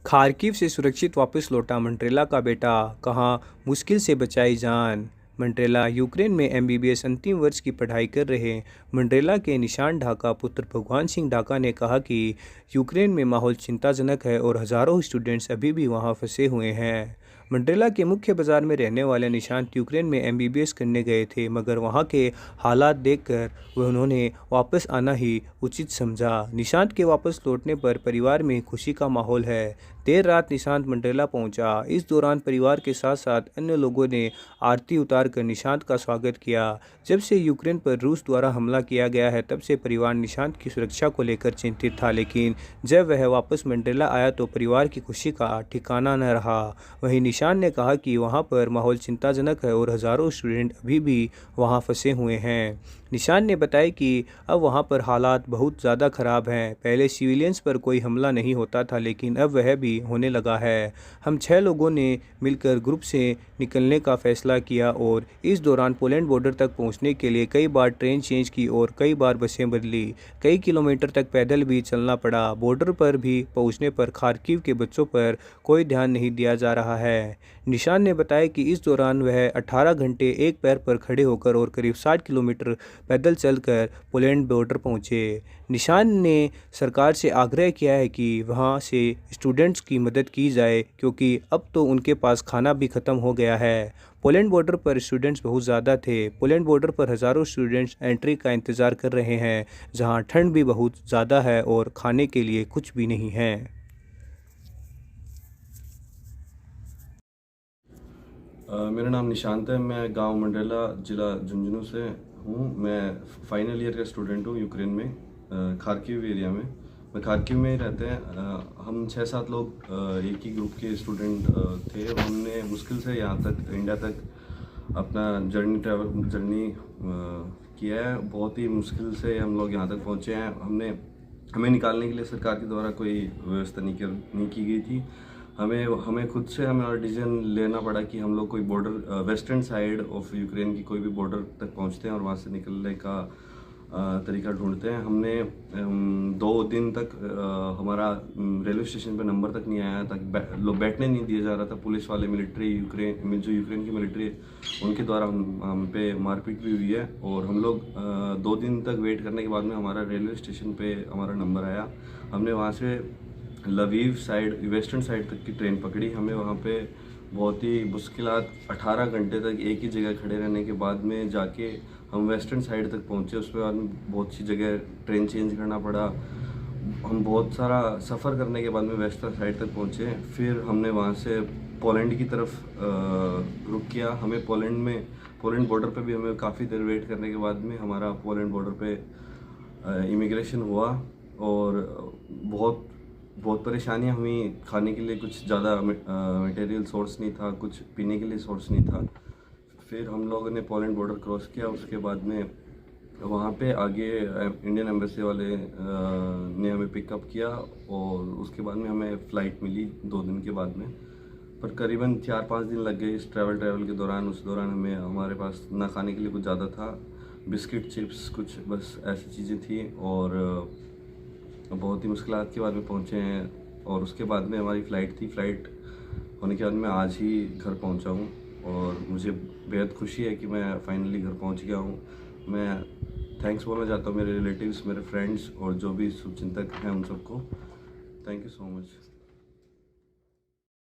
Kharkiv से सुरक्षित वापस लौटा मंड्रेला का बेटा, कहा मुश्किल से बचाई जान। मंड्रेला यूक्रेन में एमबीबीएस अंतिम वर्ष की पढ़ाई कर रहे मंड्रेला के निशान ढाका पुत्र भगवान सिंह ढाका ने कहा कि यूक्रेन में माहौल चिंताजनक है और हज़ारों स्टूडेंट्स अभी भी वहां फंसे हुए हैं। मंड्रेला के मुख्य बाजार में रहने वाले निशांत यूक्रेन में एमबीबीएस करने गए थे, मगर वहां के हालात देखकर उन्होंने वापस आना ही उचित समझा। निशांत के वापस लौटने पर परिवार में खुशी का माहौल है। देर रात निशांत मंड्रेला पहुंचा। इस दौरान परिवार के साथ साथ अन्य लोगों ने आरती उतारकर निशांत का स्वागत किया। जब से यूक्रेन पर रूस द्वारा हमला किया गया है, तब से परिवार निशांत की सुरक्षा को लेकर चिंतित था, लेकिन जब वह वापस मंड्रेला आया तो परिवार की खुशी का ठिकाना न रहा। वहीं निशांत ने कहा कि वहां पर माहौल चिंताजनक है और हज़ारों स्टूडेंट अभी भी वहां फंसे हुए हैं। निशांत ने बताया कि अब वहां पर हालात बहुत ज़्यादा ख़राब हैं। पहले सिविलियंस पर कोई हमला नहीं होता था, लेकिन अब वह भी होने लगा है। हम 6 लोगों ने मिलकर ग्रुप से निकलने का फैसला किया और इस दौरान पोलैंड बॉर्डर तक पहुंचने के लिए कई बार ट्रेन चेंज की और कई बार बसें बदली। कई किलोमीटर तक पैदल भी चलना पड़ा। बॉर्डर पर भी पहुंचने पर खार्किव के बच्चों पर कोई ध्यान नहीं दिया जा रहा है। निशान ने बताया कि इस दौरान वह 18 घंटे एक पैर पर खड़े होकर और करीब 60 किलोमीटर पैदल चलकर पोलैंड बॉर्डर पहुंचे। निशान ने सरकार से आग्रह किया है कि वहां से स्टूडेंट्स की मदद की जाए, क्योंकि अब तो उनके पास खाना भी ख़त्म हो गया है। पोलैंड बॉर्डर पर स्टूडेंट्स बहुत ज़्यादा थे। पोलैंड बॉर्डर पर हज़ारों स्टूडेंट्स एंट्री का इंतज़ार कर रहे हैं, जहां ठंड भी बहुत ज़्यादा है और खाने के लिए कुछ भी नहीं है। मेरा नाम निशांत है। मैं गांव मंड्रेला, ज़िला झुंझुनू से हूँ। मैं फाइनल ईयर का स्टूडेंट हूँ यूक्रेन में, खार्किव एरिया में। मैं खार्किव में ही रहते हैं। हम 6-7 लोग एक ही ग्रुप के स्टूडेंट थे। हमने मुश्किल से यहाँ तक, इंडिया तक अपना जर्नी किया है। बहुत ही मुश्किल से हम लोग यहाँ तक पहुँचे हैं। हमें निकालने के लिए सरकार के द्वारा कोई व्यवस्था नहीं की गई थी। हमें खुद से हमारा डिसीजन लेना पड़ा कि हम लोग कोई border, western side of Ukraine की कोई भी बॉर्डर तक पहुंचते हैं और वहां से निकलने का तरीका ढूंढते हैं। हमने 2 दिन तक हमारा रेलवे स्टेशन पे नंबर तक नहीं आया, तक लोग बैठने नहीं दिया जा रहा था। पुलिस वाले, मिलिट्री, जो यूक्रेन की मिलिट्री है, उनके द्वारा हम पे मारपीट भी हुई है। और हम लोग 2 दिन तक वेट करने के बाद में हमारा रेलवे स्टेशन पे हमारा नंबर आया। हमने वहाँ से लवीव साइड, वेस्टर्न साइड तक की ट्रेन पकड़ी। हमें वहाँ पे बहुत ही मुश्किलात, 18 घंटे तक एक ही जगह खड़े रहने के बाद में जाके हम वेस्टर्न साइड तक पहुँचे। उसके बाद में बहुत सी जगह ट्रेन चेंज करना पड़ा। हम बहुत सारा सफ़र करने के बाद में वेस्टर्न साइड तक पहुँचे। फिर हमने वहाँ से पोलैंड की तरफ रुक किया। हमें पोलैंड बॉर्डर पे भी हमें काफ़ी देर वेट करने के बाद में हमारा पोलैंड बॉर्डर पे इमिग्रेशन हुआ। और बहुत परेशानियाँ हुई। खाने के लिए कुछ ज़्यादा मटेरियल सोर्स नहीं था, कुछ पीने के लिए सोर्स नहीं था। फिर हम लोगों ने पोलैंड बॉर्डर क्रॉस किया। उसके बाद में वहाँ पे आगे इंडियन एम्बेसी वाले ने हमें पिकअप किया और उसके बाद में हमें फ़्लाइट मिली 2 दिन के बाद में। पर करीबन 4-5 दिन लग गए इस ट्रैवल के दौरान। उस दौरान हमारे पास ना खाने के लिए कुछ ज़्यादा था, बिस्किट, चिप्स, कुछ बस ऐसी चीज़ें थी। और बहुत ही मुश्किलात के बाद में पहुँचे हैं। और उसके बाद में हमारी फ़्लाइट थी। फ़्लाइट होने के बाद मैं आज ही घर पहुँचा हूँ और मुझे बेहद खुशी है कि मैं फाइनली घर पहुँच गया हूँ। मैं थैंक्स बोलना चाहता हूँ मेरे रिलेटिव्स, मेरे फ्रेंड्स और जो भी शुभचिंतक हैं उन सबको। Thank you so much.